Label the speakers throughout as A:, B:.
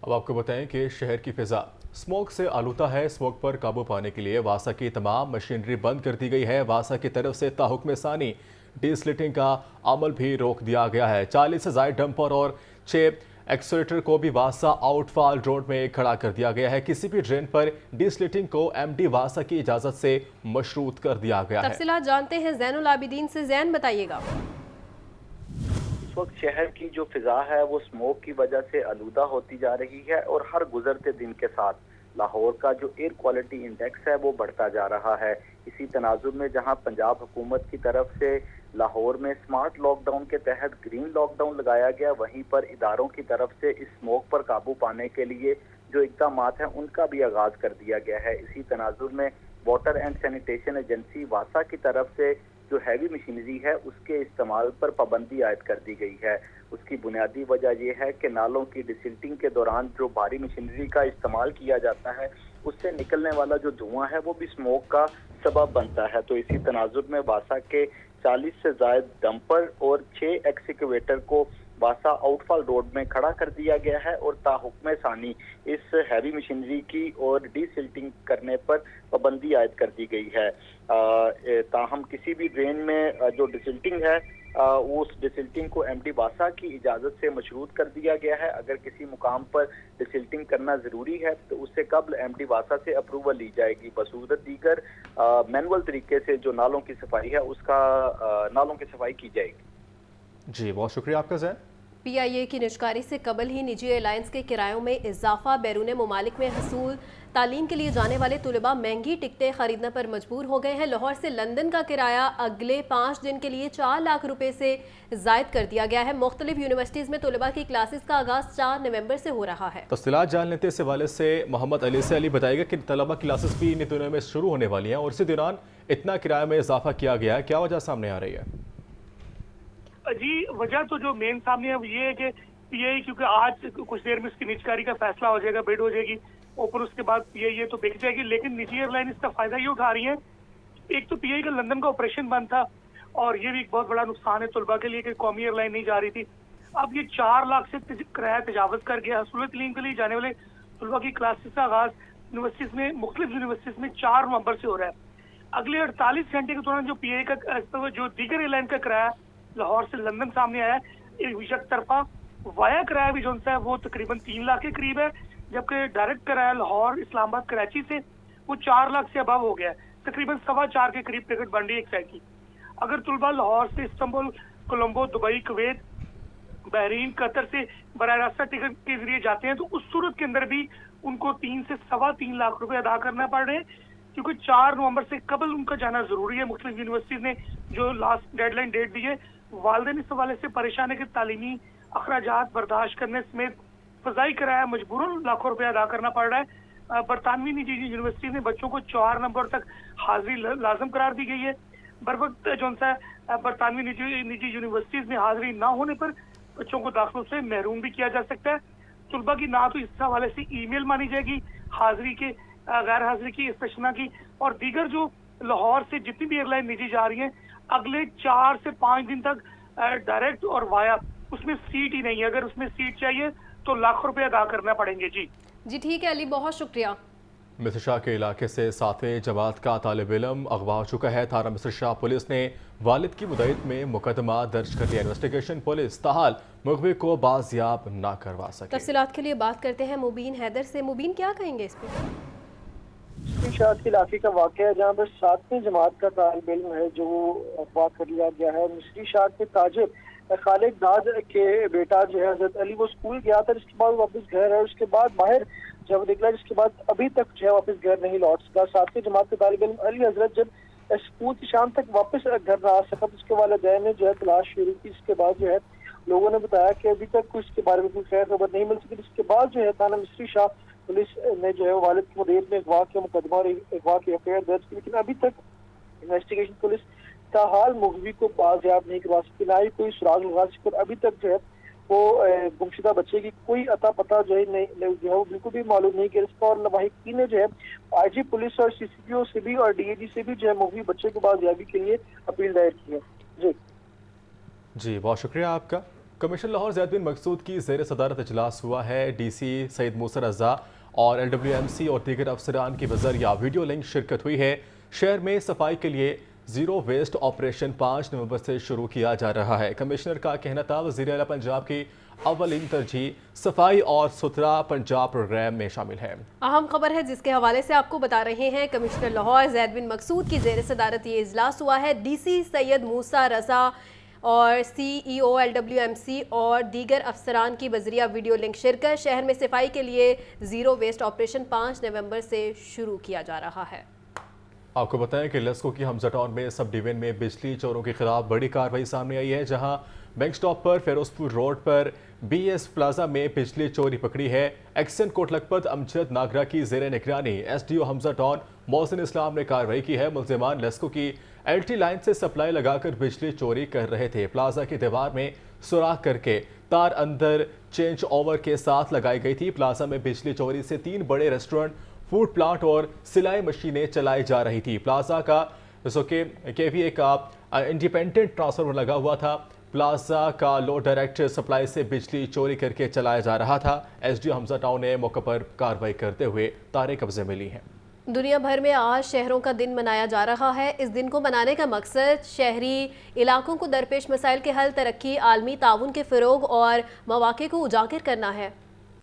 A: अब आपको बताएं कि शहर की फिजा स्मोक से आलूदा है। स्मोक पर काबू पाने के लिए वासा की तमाम मशीनरी बंद कर दी गई है। वासा की तरफ से ताहुक्म सानी डीस्लिटिंग का अमल भी रोक दिया गया है। 40 से ज्यादा डंपर और 6 एक्सलेटर को भी वासा आउटफॉल रोड में खड़ा कर दिया गया है। किसी भी ड्रेन पर डीस्लिटिंग को एमडी वासा की इजाजत से मशरूत कर दिया गया है।
B: तफसीलात जानते हैं ज़ैनुल आबिदीन से। ज़ैन बताइएगा।
C: इस वक्त शहर की जो फिजा है वो स्मोक की वजह से आलूदा होती जा रही है और हर गुजरते दिन के साथ लाहौर का जो एयर क्वालिटी इंडेक्स है वो बढ़ता जा रहा है। इसी तनाजुर में जहां पंजाब हुकूमत की तरफ से लाहौर में स्मार्ट लॉकडाउन के तहत ग्रीन लॉकडाउन लगाया गया, वहीं पर इदारों की तरफ से इस स्मोक पर काबू पाने के लिए जो इक़दाम हैं उनका भी आगाज कर दिया गया है। इसी तनाजुर में वाटर एंड सैनिटेशन एजेंसी वासा की तरफ से जो हैवी मशीनरी है उसके इस्तेमाल पर पाबंदी आयद कर दी गई है। उसकी बुनियादी वजह यह है कि नालों की डिसिल्टिंग के दौरान जो भारी मशीनरी का इस्तेमाल किया जाता है उससे निकलने वाला जो धुआं है वो भी स्मोक का सबब बनता है। तो इसी तनाजुर में वासा के 40 से ज्यादा डंपर और 6 एक्सकेवेटर को वासा आउटफॉल रोड में खड़ा कर दिया गया है और ताहुक्म सानी इस हैवी मशीनरी की और डीसिल्टिंग करने पर पाबंदी आयद कर दी गई है। ताहम किसी भी ड्रेन में जो डिसिल्टिंग है उस डिसिल्टिंग को एमडी वासा की इजाज़त से मशरूत कर दिया गया है। अगर किसी मुकाम पर डिसिल्टिंग करना ज़रूरी है तो उससे कबल एमडी वासा से अप्रूवल ली जाएगी। बसूरत दीगर मैनुअल तरीके से जो नालों की सफाई है उसका नालों की सफाई की जाएगी।
A: जी, बहुत शुक्रिया आपका ज़ैन।
B: PIA की निजकारी से कबल ही निजी एयरलाइंस के किरायों में इजाफा। बैरून मुमालिक में हसूल तालीम के लिए जाने वाले तुलबा महंगी टिकटें खरीदने पर मजबूर हो गए हैं। लाहौर से लंदन का किराया अगले 5 दिन के लिए 4 लाख रुपए से जायद कर दिया गया है। मुख्तलिफ यूनिवर्सिटीज़ में तुलबा की क्लासेस का आगाज़ 4 नवंबर से हो रहा है।
A: तफसीलात जान लेते इस हवाले से मोहम्मद अली से। अली बताएगा कि तलबा क्लासेस भी इन दिनों में शुरू होने वाली हैं और इसी दौरान इतना किराए में इजाफा किया गया है, क्या वजह सामने आ रही है?
D: जी, वजह तो जो मेन सामने है ये है कि PIA क्योंकि आज कुछ देर में इसकी निजकारी का फैसला हो जाएगा, बिड हो जाएगी और फिर उसके बाद PIA तो बिक जाएगी। लेकिन निजी एयरलाइन इसका फायदा ये उठा रही है, एक तो PIA का लंदन का ऑपरेशन बंद था और ये भी एक बहुत बड़ा नुकसान है तुलबा के लिए कि कौमी एयरलाइन नहीं जा रही थी। अब ये 4 लाख से किराया तजावज कर गया। हसूल तालीम के लिए जाने वाले तुलबा की क्लासेस का आगाज यूनिवर्सिटीज में मुख्तलिफ यूनिवर्सिटीज में 4 नवंबर से हो रहा है। अगले 48 घंटे के दौरान जो PIA का जो दीगर एयरलाइन का किराया लाहौर से लंदन सामने आया है, एक तरफा वाया किराया भी जो है वो तकरीबन 3 लाख के करीब है, जबकि डायरेक्ट किराया लाहौर इस्लामाबाद कराची से वो 4 लाख से अबव हो गया है। तकरीबन 4.25 के करीब टिकट बन रही है एक साइड की। अगर तुलबा लाहौर से Istanbul, Colombo, Dubai, Kuwait, Bahrain, Qatar से बराह रास्ता टिकट के जरिए जाते हैं तो उस सूरत के अंदर भी उनको 3 से 3.25 लाख रुपए अदा करना पड़ रहे हैं, क्योंकि 4 नवंबर से कबल उनका जाना जरूरी है। मुख्तलिफ यूनिवर्सिटीज ने जो लास्ट डेडलाइन डेट दी है, वालिदैन इस हवाले से परेशान है कि तालीमी अखराजात बर्दाश्त करने समेत फजाई किराया मजबूरन लाखों रुपए अदा करना पड़ रहा है। बरतानवी निजी यूनिवर्सिटी ने बच्चों को 4 नवंबर तक हाजिरी लाजम करार दी गई है। बर वक्त जो सा बरतानवी निजी यूनिवर्सिटीज में हाजिरी ना होने पर बच्चों को दाखिलों से महरूम भी किया जा सकता है। तुलबा की ना तो इस हवाले से ईमेल मानी जाएगी हाजिरी के गैर हाजिरी की, स्टेशना की और दीगर जो लाहौर से जितनी भी एयरलाइन निजी जा रही हैं अगले 4 से 5 दिन तक डायरेक्ट और वाया उसमें सीट ही नहीं है। अगर उसमें सीट चाहिए तो लाखों रुपए अदा करना पड़ेंगे। जी
B: ठीक है अली, बहुत शुक्रिया।
A: मिस्र शाह के इलाके से 7वें जमात का तालिब इल्म अगवा हो चुका है। थाना मिस्र शाह पुलिस ने वालिद की मुदईद में मुकदमा दर्ज कर लिया। इन्वेस्टिगेशन पुलिस ताहाल मुखबिर को बाजियाब ना करवा सके।
B: तफसीलात के लिए बात करते हैं मुबीन हैदर से। मुबीन, क्या कहेंगे इस पर?
E: शाह के इलाके का वाक़या है जहाँ पर 7वीं जमात का तालिब इल्म है जो अगवा कर लिया गया है। मिस्री शाह के ताजिर खालिद दाद के बेटा जो है हजरत अली, वो स्कूल गया था, जिसके बाद वापस घर है, उसके बाद बाहर जब निकला, जिसके बाद अभी तक जो है वापस घर नहीं लौट सका। 7वीं जमात का तालिब इल्म अली हजरत जब स्कूल की शाम तक वापस घर ना आ सका तो उसके वालिदैन ने जो है तलाश शुरू की। इसके बाद जो है लोगों ने बताया कि अभी तक कुछ इसके बारे में कोई खैर खबर नहीं मिल सकी। जिसके बाद जो है थाना मिस्री शाह पुलिस ने जो है वालिद की मुदईद में अगवा के मुकदमा और अगवा की FIR दर्ज की, लेकिन अभी तक इन्वेस्टिगेशन पुलिस ताहाल मुखबिर को बाजियाब नहीं करवा सकी, ना ही कोई सुराग लगा सकी। और अभी तक जो है वो गुमशुदा बच्चे की कोई अता पता जो है वो बिल्कुल भी मालूम नहीं किया। इसका और लवाहिकीन ने जो है IG पुलिस और CCPO से भी और DAG से भी जो है मुखबिर बच्चे को बाजियाबी के लिए अपील दायर की है। जी,
A: बहुत शुक्रिया आपका। कमिश्नर लाहौर ज़ैद बिन मकसूद की ज़ेर सदारत इजलास हुआ है। DC सईद मूसा रज़ा और LWMC और दीगर अफसरान की बज़रिया वीडियो लिंक शिरकत हुई है। शहर में सफाई के लिए ज़ीरो वेस्ट ऑपरेशन 5 नवंबर से शुरू किया जा रहा है। कमिश्नर का कहना था वज़ीर आला पंजाब की अव्वलीन तरजीह सफाई और सुथरा पंजाब प्रोग्राम में शामिल है।
B: अहम खबर है जिसके हवाले से आपको बता रहे हैं। कमिश्नर लाहौर ज़ैद बिन मकसूद की ज़ेर सदारत ये इजलास हुआ है। DC सैयद मूसा रज़ा और CEO LWMC और दीगर अफसरान की बजरिया वीडियो लिंक शिरकत। शहर में सफाई के लिए ज़ीरो वेस्ट ऑपरेशन 5 नवंबर से शुरू किया जा रहा है।
A: आपको बताएं कि लेस्को की हमजा टाउन में सब डिवीजन में बिजली चोरों के खिलाफ बड़ी कार्रवाई सामने आई है, जहां बैंक स्टॉप पर फेरोजपुर रोड पर BS प्लाजा में बिजली चोरी पकड़ी है। एक्शन कोट लखपत अमजद नागरा की जेर निगरानी SDO हमजा टाउन मोहसिन इस्लाम ने कार्रवाई की है। मुलजिमान लेस्को की LT लाइन से सप्लाई लगाकर बिजली चोरी कर रहे थे। प्लाजा की दीवार में सुराख करके तार अंदर चेंज ओवर के साथ लगाई गई थी। प्लाजा में बिजली चोरी से 3 बड़े रेस्टोरेंट, फूड प्लांट और सिलाई मशीनें चलाई जा रही थी। प्लाजा का KVA का इंडिपेंडेंट ट्रांसफार्मर लगा हुआ था। प्लाजा का लो डायरेक्ट सप्लाई से बिजली चोरी करके चलाया जा रहा था। SDO हमजा टाउन ने मौके पर कार्रवाई करते हुए तारें कब्जे में ली हैं।
B: दुनिया भर में आज शहरों का दिन मनाया जा रहा है। इस दिन को मनाने का मकसद शहरी इलाकों को दरपेश मसाइल के हल, तरक्की, आलमी ताउन के फ़रोग और मौक़े को उजागर करना है।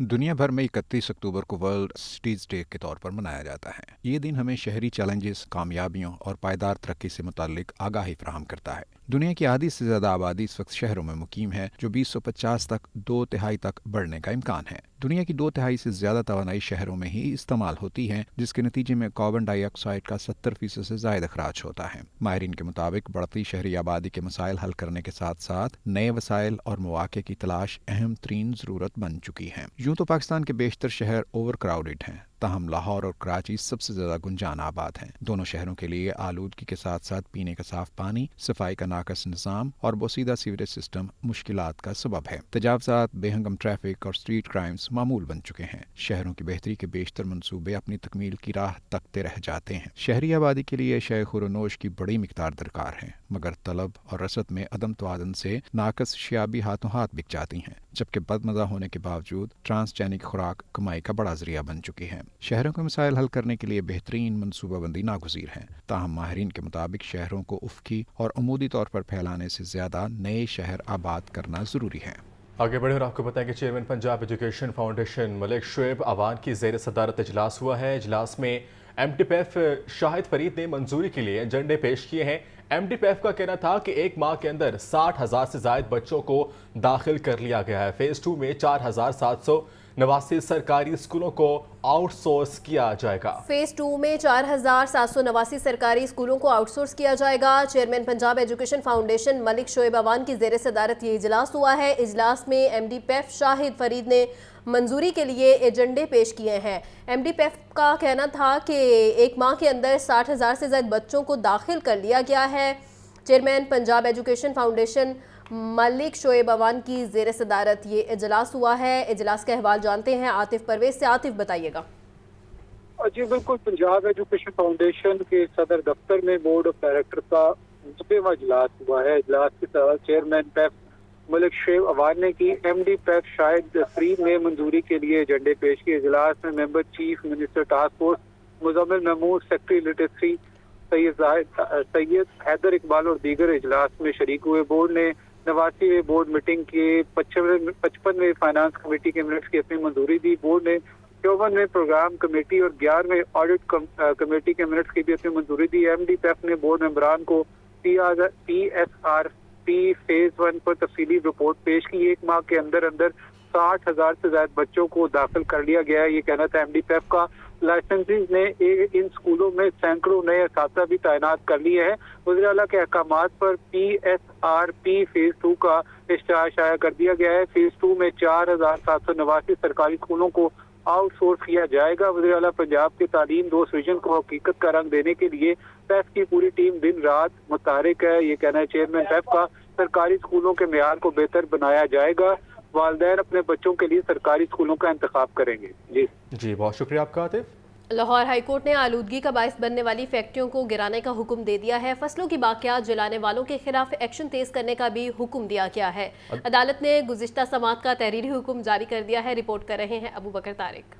F: दुनिया भर में 31 अक्टूबर को वर्ल्ड सिटीज़ डे के तौर पर मनाया जाता है। ये दिन हमें शहरी चैलेंजेस, कामयाबियों और पायदार तरक्की से मुताल्लिक आगाही फराहम करता है। दुनिया की आधी से ज़्यादा आबादी इस वक्त शहरों में मुकीम है, जो 2050 तक 2/3 तक बढ़ने का इम्कान है। दुनिया की 2/3 से ज़्यादा तवानाई शहरों में ही इस्तेमाल होती है, जिसके नतीजे में कार्बन डाइऑक्साइड का 70% से ज़ायद अखराज होता है। माहिरीन के मुताबिक बढ़ती शहरी आबादी के मसाइल हल करने के साथ साथ नए वसाइल और मौक़े की तलाश अहम तरीन ज़रूरत बन चुकी है। यूँ तो पाकिस्तान के बेशतर शहर ओवर क्राउडेड हैं, ताहम लाहौर और कराची सबसे ज्यादा गुंजान आबाद हैं। दोनों शहरों के लिए आलूदगी के साथ साथ पीने का साफ पानी, सफाई का नाकस निज़ाम और बोसीदा सीवरेज सिस्टम मुश्किलात का सबब है। तजावजात, बेहंगम ट्रैफिक और स्ट्रीट क्राइम्स मामूल बन चुके हैं। शहरों की बेहतरी के बेशतर मंसूबे अपनी तकमील की राह तकते रह जाते हैं। शहरी आबादी के लिए शय खुरोनोश की बड़ी मिकदार दरकार है, मगर तलब और रसद में अदम तवादन से नाकस शियाबी हाथों हाथ बिक जाती हैं, जबकि बदमजा होने के बावजूद ट्रांसजेनिक खुराक कमाई का बड़ा जरिया बन चुकी है। शहरों के मसाइल हल करने के लिए बेहतरीन मनसूबाबंदी नागुज़ीर है, ताहम माहिरीन के मुताबिक शहरों को उफ़की और अमूदी तौर पर फैलाने से ज़्यादा नए शहर आबाद करना ज़रूरी है।
A: आगे बढ़े और आपको बताएं कि chairman Punjab education foundation Malik Shoaib Awan की ज़ेर सदारत इजलास हुआ है। इजलास में MDPF शाहिद फरीद ने मंजूरी के लिए एजेंडे पेश किए हैं। MDPF का कहना था कि एक माह के अंदर 60,000 से ज़ायद बच्चों को दाखिल कर लिया गया है। फेज़ 2 में 4,789 सरकारी स्कूलों को आउटसोर्स किया जाएगा।
B: फेज़ 2 में 4,789 सरकारी स्कूलों को आउटसोर्स किया जाएगा। Chairman Punjab education foundation Malik Shoaib Awan की ज़ेर सदारत ये इजलास हुआ है। इजलास में MDPF शाहिद फरीद ने मंजूरी के लिए एजेंडे पेश किए हैं। MDPF का कहना था कि एक माह के अंदर 60,000 से ज़्यादा बच्चों को दाखिल कर लिया गया है। Chairman Punjab education foundation Malik Shoaib Awan की ज़ेर सदारत ये इजलास हुआ है। इजलास का अहवाल जानते हैं आतिफ परवेज से। आतिफ बताइएगा।
E: जी बिल्कुल, पंजाब एजुकेशन फाउंडेशन के सदर दफ्तर में बोर्ड ऑफ डायरेक्टर का 9वां इजलास हुआ है। इजलास के दौरान चेयरमैन पैफ मलिक शोएब अवान ने की MDPF शाहिद फरीद ने मंजूरी के लिए एजेंडे पेश किए। इजलास में member chief minister task force Muzammil Mahmood, secretary literacy Syed Haider Iqbal और दीगर इजलास में शरीक हुए। बोर्ड ने 89वें बोर्ड मीटिंग के 55वें फाइनेंस कमेटी के मिनट्स की अपनी मंजूरी दी। बोर्ड ने 54वें प्रोग्राम कमेटी और 11वें ऑडिट कमेटी के मिनट्स की भी अपनी मंजूरी दी। MDPF ने बोर्ड मेंबरान को PSRP फेज 1 पर तफसीली रिपोर्ट पेश की। एक माह के अंदर 60,000 से ज्यादा बच्चों को दाखिल कर लिया गया है, ये कहना था MDPF का। लाइसेंसिंग ने इन स्कूलों में सैकड़ों नए असातिज़ा भी तैनात कर लिए हैं। वज़ीर आला के अहकामात पर PSRP फेज 2 का इश्तिहार शाया कर दिया गया है। फेज 2 में 4,789 सरकारी स्कूलों को आउटसोर्स किया जाएगा। वज़ीर आला पंजाब के तालीम दोस्त विजन को हकीकत का रंग देने के लिए पैफ की पूरी टीम दिन रात मुतहरिक है, ये कहना है चेयरमैन पैफ का। सरकारी स्कूलों के मेयार को बेहतर बनाया जाएगा। वालिदैन अपने बच्चों के लिए सरकारी स्कूलों का इंतखाब करेंगे। जी
A: बहुत शुक्रिया आपका आतिफ।
B: لاہور ہائی کورٹ نے آلودگی کا باعث بننے والی فیکٹریوں کو گرانے کا حکم دے دیا ہے۔ فصلوں کی باقیات جلانے والوں کے خلاف ایکشن تیز کرنے کا بھی حکم دیا گیا ہے۔ عدالت نے گزشتہ سماعت کا تحریری حکم جاری کر دیا ہے۔ رپورٹ کر رہے ہیں ابو بکر طارق۔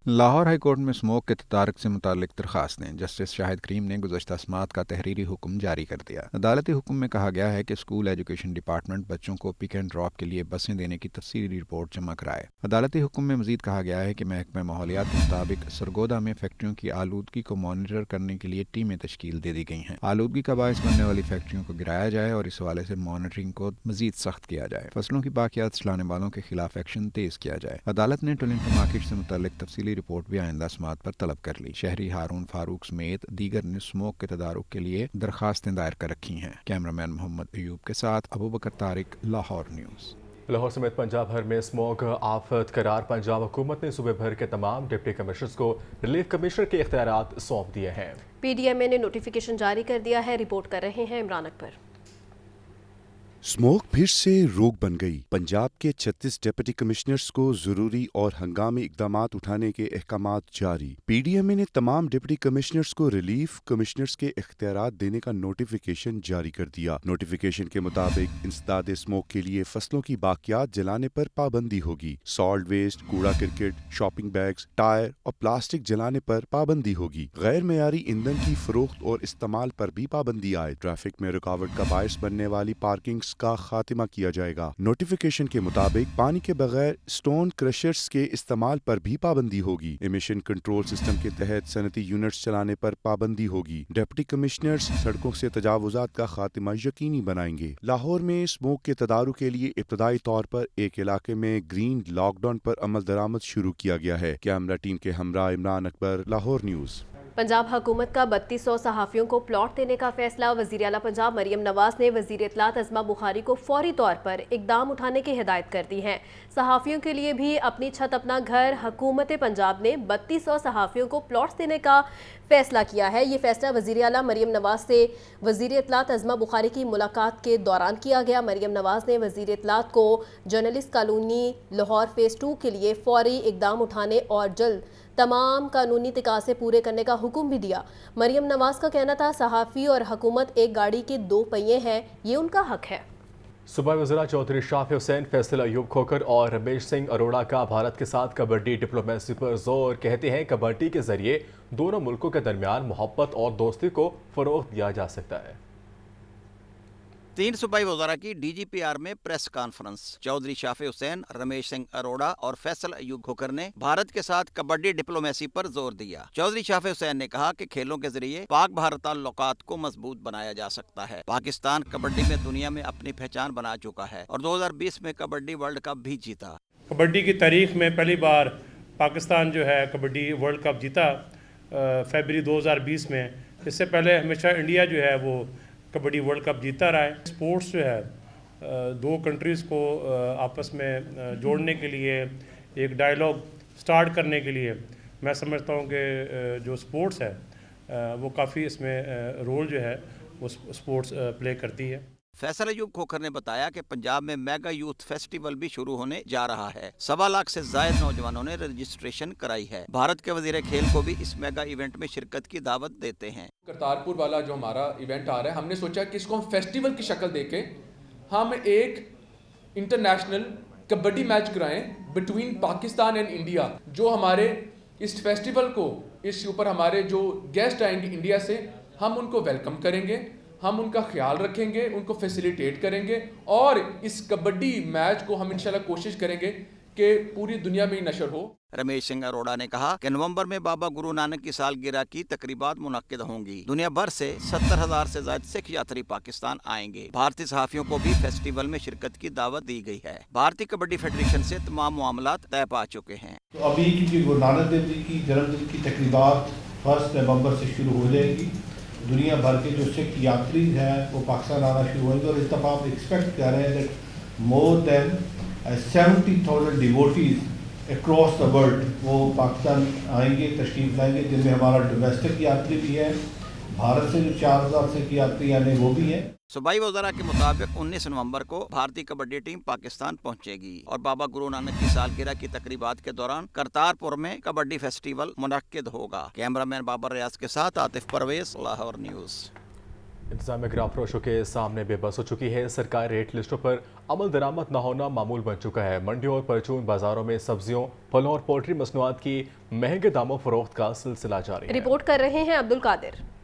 F: لاہور ہائی کورٹ میں اسموک کے تدارک سے متعلق درخواستیں جسٹس شاہد کریم نے گزشتہ سماعت کا تحریری حکم جاری کر دیا۔ عدالتی حکم میں کہا گیا ہے کہ اسکول ایجوکیشن ڈپارٹمنٹ بچوں کو پک اینڈ ڈراپ کے لیے بسیں دینے کی تفصیلی رپورٹ جمع کرائے۔ عدالتی حکم میں مزید کہا گیا ہے کہ محکمہ ماحولیات کے مطابق سرگودا میں فیکٹریوں کی آلودگی کو مانیٹر کرنے کے لیے ٹیمیں تشکیل دے دی گئی ہیں۔ آلودگی کا باعث بننے والی فیکٹریوں کو گرایا جائے اور اس حوالے سے مانیٹرنگ کو مزید سخت کیا جائے۔ فصلوں کی باقیات چلانے والوں کے خلاف ایکشن تیز کیا جائے۔ عدالت نے ٹولنٹو مارکیٹ سے متعلق تفصیلی رپورٹ بھی آئندہ سماعت پر طلب کر لی۔ شہری ہارون فاروق سمیت دیگر نے اسموک کے تدارک کے لیے درخواستیں دائر کر رکھی ہیں۔ کیمرامین محمد ایوب کے ساتھ ابو بکر طارق، لاہور نیوز۔
A: لاہور سمیت پنجاب بھر میں اسموک آفت قرار پنجاب حکومت نے صوبے بھر کے تمام ڈپٹی کمشنرز کو ریلیف کمشنر کے اختیارات سونپ دیے ہیں۔
B: پی ڈی ایم اے نے نوٹیفیکیشن جاری کر دیا ہے۔ رپورٹ کر رہے ہیں عمران اکبر۔
G: اسموک پھر سے روک بن گئی۔ پنجاب کے 36 ڈپٹی کمشنرز کو ضروری اور ہنگامی اقدامات اٹھانے کے احکامات جاری۔ پی ڈی ایم اے نے تمام ڈپٹی کمشنرز کو ریلیف کمشنرز کے اختیارات دینے کا نوٹیفیکیشن جاری کر دیا۔ نوٹیفیکیشن کے مطابق انسداد اسموک کے لیے فصلوں کی باقیات جلانے پر پابندی ہوگی۔ سالٹ ویسٹ، کوڑا کرکٹ، شاپنگ بیگز، ٹائر اور پلاسٹک جلانے پر پابندی ہوگی۔ غیر معیاری ایندھن کی فروخت اور استعمال پر بھی پابندی آئے۔ ٹریفک میں رکاوٹ کا باعث بننے والی پارکنگز کا خاتمہ کیا جائے گا۔ نوٹیفیکیشن کے مطابق پانی کے بغیر سٹون کرشرز کے استعمال پر بھی پابندی ہوگی۔ ایمیشن کنٹرول سسٹم کے تحت صنعتی یونٹس چلانے پر پابندی ہوگی۔ ڈپٹی کمشنرز سڑکوں سے تجاوزات کا خاتمہ یقینی بنائیں گے۔ لاہور میں اسموک کے تدارک کے لیے ابتدائی طور پر ایک علاقے میں گرین لاک ڈاؤن پر عمل درآمد شروع کیا گیا ہے۔ کیمرہ ٹیم کے ہمراہ عمران اکبر، لاہور نیوز۔
B: پنجاب حکومت کا 3200 صحافیوں کو پلاٹ دینے کا فیصلہ۔ وزیر اعلیٰ پنجاب مریم نواز نے وزیر اطلاعات عظمیٰ بخاری کو فوری طور پر اقدام اٹھانے کی ہدایت کر دی ہے۔ صحافیوں کے لیے بھی اپنی چھت اپنا گھر۔ حکومت پنجاب نے 3200 صحافیوں کو پلاٹس دینے کا فیصلہ کیا ہے۔ یہ فیصلہ وزیر اعلیٰ مریم نواز سے وزیر اطلاعات عظمیٰ بخاری کی ملاقات کے دوران کیا گیا۔ مریم نواز نے وزیر اطلاعات کو جرنلسٹ کالونی لاہور فیز 2 کے لیے فوری اقدام اٹھانے اور جلد تمام قانونی تقاضے پورے کرنے کا حکم بھی دیا۔ مریم نواز کا کہنا تھا صحافی اور حکومت ایک گاڑی کے 2 پہیے ہیں، یہ ان کا حق ہے۔
A: صوبائی وزراء چودھری شافی حسین، فیصل ایوب کھوکھر اور رمیش سنگھ اروڑا کا بھارت کے ساتھ کبڈی ڈپلومیسی پر زور۔ کہتے ہیں کبڈی کے ذریعے دونوں ملکوں کے درمیان محبت اور دوستی کو فروغ دیا جا سکتا ہے۔
H: 3 صوبائی وزراء کی ڈی جی پی آر میں پریس کانفرنس۔ چودھری شافی حسین، رمیش سنگھ اروڑا اور فیصل ایوب کھوکھر نے بھارت کے ساتھ کبڈی ڈپلومیسی پر زور دیا۔ چودھری شافی حسین نے کہا کہ کھیلوں کے ذریعے پاک بھارت تعلقات کو مضبوط بنایا جا سکتا ہے۔ پاکستان کبڈی میں دنیا میں اپنی پہچان بنا چکا ہے اور 2020 میں کبڈی ورلڈ کپ بھی جیتا۔
I: کبڈی کی تاریخ میں پہلی بار پاکستان جو ہے کبڈی ورلڈ کپ جیتا فیبری 2020 میں۔ اس سے پہلے ہمیشہ انڈیا جو ہے وہ کبڈی ورلڈ کپ جیتا رہا ہے۔ اسپورٹس جو ہے 2 کنٹریز کو آپس میں جوڑنے کے لیے، ایک ڈائیلاگ سٹارٹ کرنے کے لیے میں سمجھتا ہوں کہ جو اسپورٹس ہے وہ کافی اس میں رول جو ہے وہ اسپورٹس پلے کرتی ہے۔
H: فیصل ایوب کھوکھر نے بتایا کہ پنجاب میں میگا یوتھ فیسٹیول بھی شروع ہونے جا رہا ہے۔ 1.25 لاکھ سے زائد نوجوانوں نے رجسٹریشن کرائی ہے۔ بھارت کے وزیر کھیل کو بھی اس میگا ایونٹ میں شرکت کی دعوت دیتے ہیں۔
J: کرتارپور والا جو ہمارا ایونٹ آ رہا ہے، ہم نے سوچا کہ اس کو ہم فیسٹیول کی شکل دے کے ہم ایک انٹرنیشنل کبڈی میچ کرائیں بٹوین پاکستان اینڈ انڈیا۔ جو ہمارے اس فیسٹیول کو، اس کے اوپر ہمارے جو گیسٹ آئیں گے انڈیا سے، ہم ان کو ویلکم کریں گے، ہم ان کا خیال رکھیں گے، ان کو فیسیلیٹیٹ کریں گے اور اس کبڈی میچ کو ہم انشاءاللہ کوشش کریں گے کہ پوری دنیا میں نشر ہو۔
H: رمیش سنگھ اروڑا نے کہا کہ نومبر میں بابا گرو نانک کی سالگرہ کی تقریبات منعقد ہوں گی۔ دنیا بھر سے 70,000 سے زائد سکھ یاتری پاکستان آئیں گے۔ بھارتی صحافیوں کو بھی فیسٹیول میں شرکت کی دعوت دی گئی ہے۔ بھارتی کبڈی فیڈریشن سے تمام معاملات طے پا چکے ہیں۔
K: تو ابھی کیونکہ گرو نانک دیو جی کی جنم دن کی تقریبات 1 نومبر سے شروع ہو جائے گی۔ دنیا بھر کے جو سکھ یاتری ہیں وہ پاکستان آنا شروع ہوئیں گے اور اس دفعہ آپ ایکسپیکٹ کر رہے ہیں کہ مور دین 70,000 ڈیووٹیز اکراس دا ورلڈ وہ پاکستان آئیں گے، تشریف لائیں گے، جن میں ہمارا ڈومیسٹک یاتری بھی ہے، بھارت سے جو 4,000 سکھ یاتری آنے وہ بھی ہیں۔
H: सूबाई वज़रा के मुताबिक 19 नवंबर को भारतीय कबड्डी टीम पाकिस्तान पहुंचेगी और बाबा गुरु नानक की सालगिरह की तकरीबात के दौरान करतारपुर में कबड्डी फेस्टिवल मुनक्किद होगा। कैमरामैन बाबर रियाज के साथ आतिफ परवेज, लाहौर न्यूज़।
A: इंतजामिया ग्राम फरोशों के सामने बेबस हो चुकी है। सरकारी रेट लिस्टों पर अमल दरामद न होना मामूल बन चुका है। मंडियों और परचून बाजारों में सब्जियों, फलों और पोल्ट्री मसनूआत की महंगे दामों फरोख्त का सिलसिला जारी है।
B: रिपोर्ट कर रहे हैं अब्दुल कादिर।